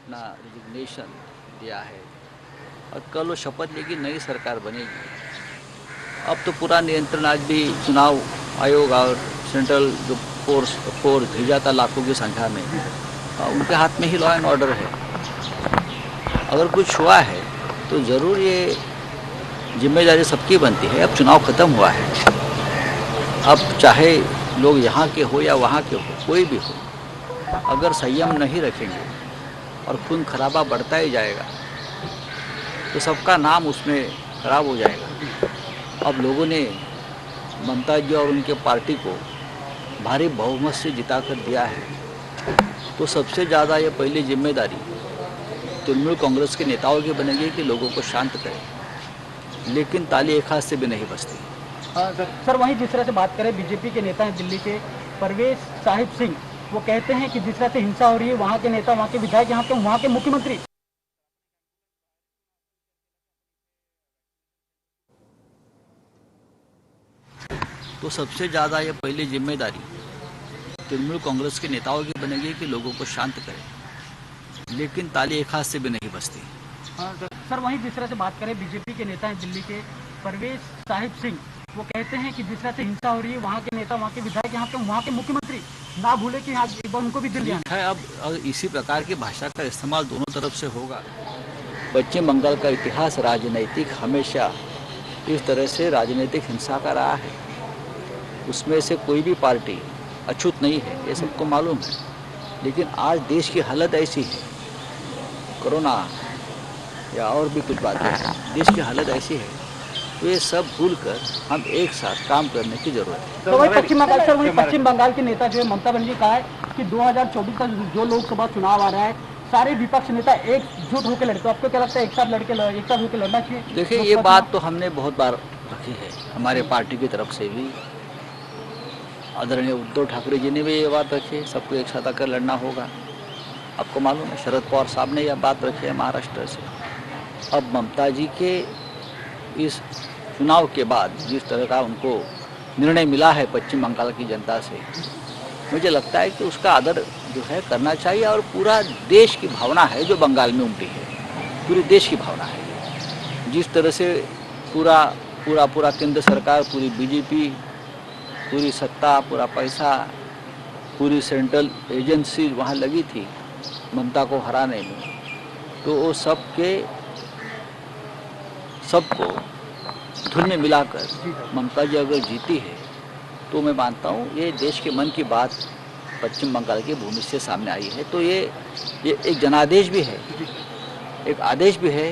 अपना रिजिग्नेशन दिया है और कल वो शपथ लेगी, नई सरकार बनेगी। अब तो पूरा नियंत्रण आज भी चुनाव आयोग और सेंट्रल जो फोर्स भेजा था लाखों की संख्या में, उनके हाथ में ही लॉ एंड ऑर्डर है। अगर कुछ हुआ है तो ज़रूर ये जिम्मेदारी सबकी बनती है। अब चुनाव ख़त्म हुआ है, अब चाहे लोग यहाँ के हो या वहाँ के हो, कोई भी हो, अगर संयम नहीं रखेंगे और खून खराबा बढ़ता ही जाएगा तो सबका नाम उसमें खराब हो जाएगा। अब लोगों ने ममता जी और उनके पार्टी को भारी बहुमत से जिता कर दिया है, तो सबसे ज़्यादा ये पहली जिम्मेदारी तृणमूल कांग्रेस के नेताओं की बनेगी कि लोगों को शांत करें। लेकिन ताली एक हाथ से भी नहीं बजती। हाँ सर, वहीं जिस तरह से बात करें, बीजेपी के नेता हैं दिल्ली के परवेज साहिब सिंह, वो कहते हैं कि जिस तरह से हिंसा हो रही है, वहाँ के नेता, वहाँ के विधायक, यहाँ के वहाँ के मुख्यमंत्री तो सबसे ज़्यादा ये पहली जिम्मेदारी तृणमूल कांग्रेस के नेताओं की बनेगी कि लोगों को शांत करें। लेकिन ताली एक हाथ से भी नहीं बजती। हाँ सर, वहीं जिस तरह से बात करें, बीजेपी के नेता हैं दिल्ली के परवेज साहिब सिंह, वो कहते हैं कि जिस तरह से हिंसा हो रही है, वहाँ के नेता, वहाँ के विधायक, यहाँ के वहाँ के मुख्यमंत्री ना भूले कि आज एक बार उनको भी दिल दिया है। अब इसी प्रकार की भाषा का इस्तेमाल दोनों तरफ से होगा। पश्चिम बंगाल का इतिहास राजनीतिक हमेशा इस तरह से राजनीतिक हिंसा का रहा है। उसमें से कोई भी पार्टी अछूत नहीं है, ये सबको मालूम है। लेकिन आज देश की हालत ऐसी है, कोरोना या और भी कुछ बातें हैं, देश की हालत ऐसी है, तो ये सब भूलकर हम एक साथ काम करने की जरूरत है। तो वही पश्चिम बंगाल सर, वही पश्चिम बंगाल के नेता जो है ममता बनर्जी कहा है कि 2024 का जो लोकसभा चुनाव आ रहा है, सारे विपक्ष नेता एकजुट होकर लड़े। तो आपको क्या लगता है, एक साथ होकर लड़ना चाहिए? देखिए, ये बात तो हमने बहुत बार रखी है, हमारे पार्टी की तरफ से भी। आदरणीय उद्धव ठाकरे जी ने भी ये बात रखी है, सबको एक साथ आकर लड़ना होगा। आपको मालूम है, शरद पवार साहब ने यह बात रखी है महाराष्ट्र से। अब ममता जी के इस चुनाव के बाद जिस तरह का उनको निर्णय मिला है पश्चिम बंगाल की जनता से, मुझे लगता है कि उसका आदर जो है करना चाहिए। और पूरा देश की भावना है जो बंगाल में उमटी है, पूरे देश की भावना है। जिस तरह से पूरा केंद्र सरकार, पूरी बीजेपी, पूरी सत्ता, पूरा पैसा, पूरी सेंट्रल एजेंसी वहाँ लगी थी ममता को हराने में, तो वो सबको धुन में मिलाकर ममता जी अगर जीती है तो मैं मानता हूँ ये देश के मन की बात पश्चिम बंगाल की भूमि से सामने आई है। तो ये एक जनादेश भी है, एक आदेश भी है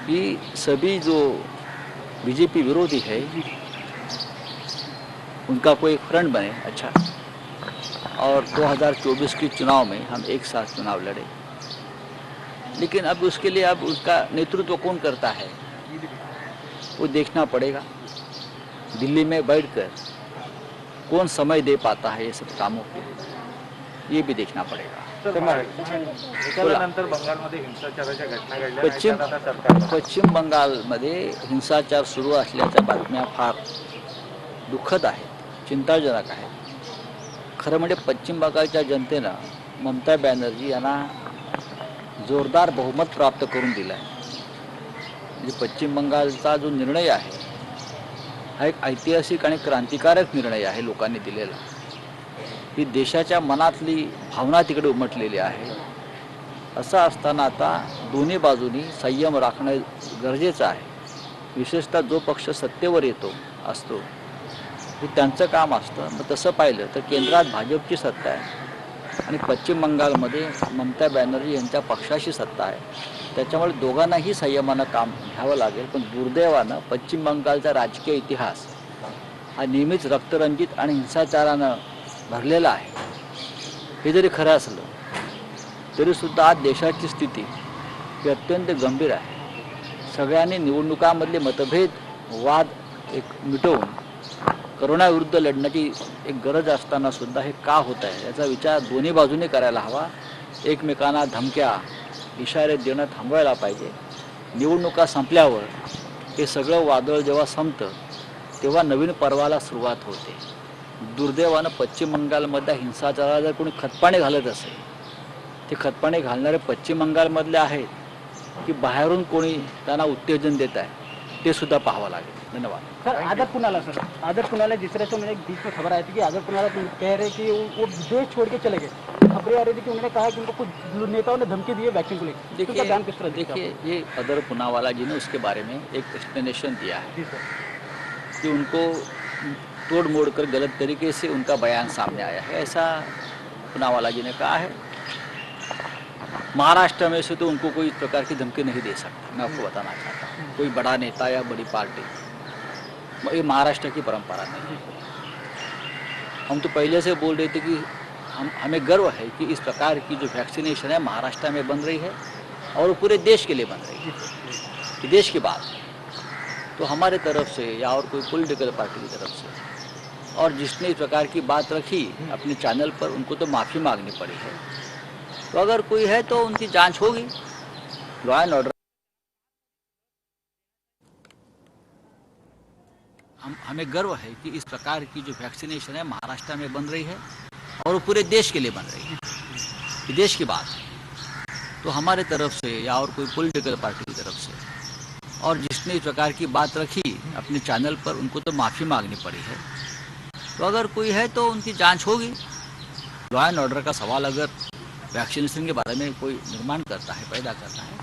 कि सभी जो बीजेपी विरोधी है उनका कोई फ्रंट बने अच्छा, और 2024 के चुनाव में हम एक साथ चुनाव लड़े। लेकिन अब उसके लिए अब उसका नेतृत्व कौन करता है वो देखना पड़ेगा। दिल्ली में बैठकर कौन समय दे पाता है ये सब कामों के लिए, ये भी देखना पड़ेगा। पश्चिम बंगालमध्ये हिंसाचार सुरू असल्याच्या बातम्या फार दुःखद आहेत, चिंताजनक आहेत। खरं म्हणजे पश्चिम बंगालच्या जनतेनं ममता बॅनर्जी यांना जोरदार बहुमत प्राप्त करून दिलं आहे। म्हणजे पश्चिम बंगालचा जो निर्णय आहे हा एक ऐतिहासिक आणि क्रांतिकारक निर्णय आहे लोकांनी दिलेला। ही देशाच्या मनातली भावना तिकडे उमटलेली आहे। असं असताना आता दोन्ही बाजूनी संयम राखणं गरजेचं आहे। विशेषतः जो पक्ष सत्तेवर असतो हे त्यांचं काम असतं। मग तसं पाहिलं तर केंद्रात भाजपची सत्ता आहे आणि पश्चिम बंगालमध्ये ममता बॅनर्जी यांच्या पक्षाची सत्ता आहे। त्याच्यामुळे दोघांनाही संयमानं काम घ्यावं लागेल। पण दुर्दैवानं पश्चिम बंगालचा राजकीय इतिहास हा नेहमीच रक्तरंजित आणि हिंसाचारानं भरलेला आहे। हे जरी खरं असलं तरीसुद्धा आज देशाची स्थिती ही अत्यंत गंभीर आहे। सगळ्यांनी निवडणुकांमधले मतभेद वाद एक मिटवून करोनाविरुद्ध लढण्याची एक गरज असताना सुद्धा हे का होत आहे याचा विचार दोन्ही बाजूने करायला हवा। एकमेकांना धमक्या इशारे देणं थांबवायला पाहिजे। निवडणुका संपल्यावर हे सगळं वादळ जेव्हा संपतं तेव्हा नवीन पर्वाला सुरुवात होते। दुर्दैवानं पश्चिम बंगालमधल्या हिंसाचाराला जर कोणी खतपाणी घालत असेल ते खतपाणी घालणारे पश्चिम बंगालमधले आहेत की बाहेरून कोणी त्यांना उत्तेजन देत आहे ते सुद्धा पाहावं लागेल. धन्यवाद. सर आदर पुनाला सर आदर पुनाला जिस तरह से उन्होंने बीच में खबर आई थी कि आदर पुनाला कह रहे कि वो देश छोड़ के चले गए. खबरें आ रही थी कि उन्होंने कहा कि उनको कुछ नेताओं ने धमकी दी है वैक्सीन को लेकर. तो क्या बयान किस तरह दिखा देखिए ये अदर पुनावाला जी ने उसके बारे में एक एक्सप्लेनेशन दिया है जी सर. कि उनको तोड़ मोड़ कर गलत तरीके से उनका बयान सामने आया है, ऐसा पुनावाला जी ने कहा है. महाराष्ट्र में से तो उनको कोई इस प्रकार की धमकी नहीं दे सकता. मैं आपको बताना चाहता हूँ कोई बड़ा नेता या बड़ी पार्टी, ये महाराष्ट्र की परंपरा नहीं है. हम तो पहले से बोल रहे थे कि हमें गर्व है कि इस प्रकार की जो वैक्सीनेशन है महाराष्ट्र में बन रही है और वो पूरे देश के लिए बन रही है. कि देश की बात तो हमारे तरफ से या और कोई पॉलिटिकल पार्टी की तरफ से और जिसने इस प्रकार की बात रखी अपने चैनल पर उनको तो माफ़ी मांगनी पड़ी है. तो अगर कोई है तो उनकी जांच होगी. लॉ एंड ऑर्डर हमें गर्व है कि इस प्रकार की जो वैक्सीनेशन है महाराष्ट्र में बन रही है और वो पूरे देश के लिए बन रही है. कि देश की बात तो हमारे तरफ से या और कोई पॉलिटिकल पार्टी की तरफ से और जिसने इस प्रकार की बात रखी अपने चैनल पर उनको तो माफ़ी मांगनी पड़ी है. तो अगर कोई है तो उनकी जांच होगी. लॉ एंड ऑर्डर का सवाल अगर वैक्सीनेशन के बारे में कोई निर्माण करता है, पैदा करता है,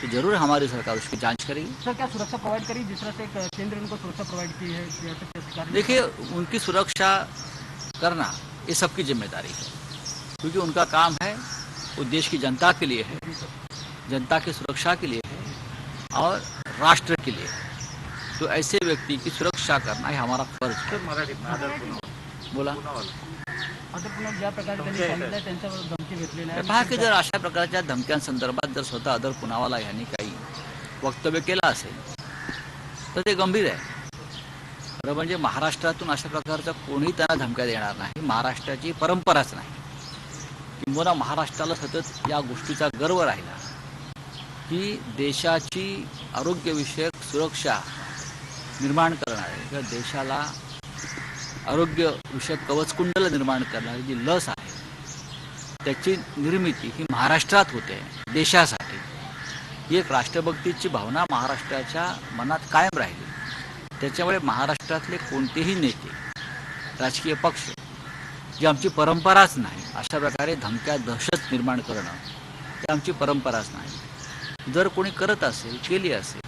तो जरूर हमारी सरकार उसकी जांच करेगी. सर क्या सुरक्षा प्रोवाइड करी जिस तरह से केंद्र उनको सुरक्षा प्रोवाइड की है रियासत के अधिकारी? देखिए उनकी सुरक्षा करना ये सबकी जिम्मेदारी है क्योंकि उनका काम है वो देश की जनता के लिए है, जनता की सुरक्षा के लिए है और राष्ट्र के लिए है. तो ऐसे व्यक्ति की सुरक्षा करना ही हमारा फर्ज है. बोला आदर पुन्हा ज्या प्रकारे त्यांनी सांगितलं त्यांच्यावर धमकी घेतलेली आहे. पहा की जर अशा प्रकारच्या धमक्यांसंदर्भात जर स्वतः अदर पुनावाला यांनी काही वक्तव्य केलं असेल तर ते गंभीर आहे. खरं म्हणजे महाराष्ट्रातून अशा प्रकारचा कोणीही त्यांना धमक्या देणार नाही. महाराष्ट्राची परंपराच नाही. किंबहुना महाराष्ट्राला सतत या गोष्टीचा गर्व राहिला की देशाची आरोग्यविषयक सुरक्षा निर्माण करणारे किंवा देशाला आरोग्यविषयक कवचकुंडल निर्माण करणारी जी लस आहे त्याची निर्मिती ही महाराष्ट्रात होते देशासाठी. ही एक राष्ट्रभक्तीची भावना महाराष्ट्राच्या मनात कायम राहिली. त्याच्यामुळे महाराष्ट्रातले कोणतेही नेते राजकीय पक्ष जी आमची परंपराच नाही अशा प्रकारे धमक्या दहशत निर्माण करणं ही आमची परंपराच नाही. जर कोणी करत असेल केली असेल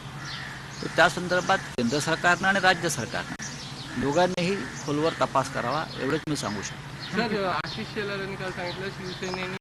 तर त्या संदर्भात केंद्र सरकारनं आणि राज्य सरकारनं दोघांनीही खोलवर तपास करावा एवढंच मी सांगू शकतो. सर आशिष शेलारांनी काल सांगितलं शिवसेनेने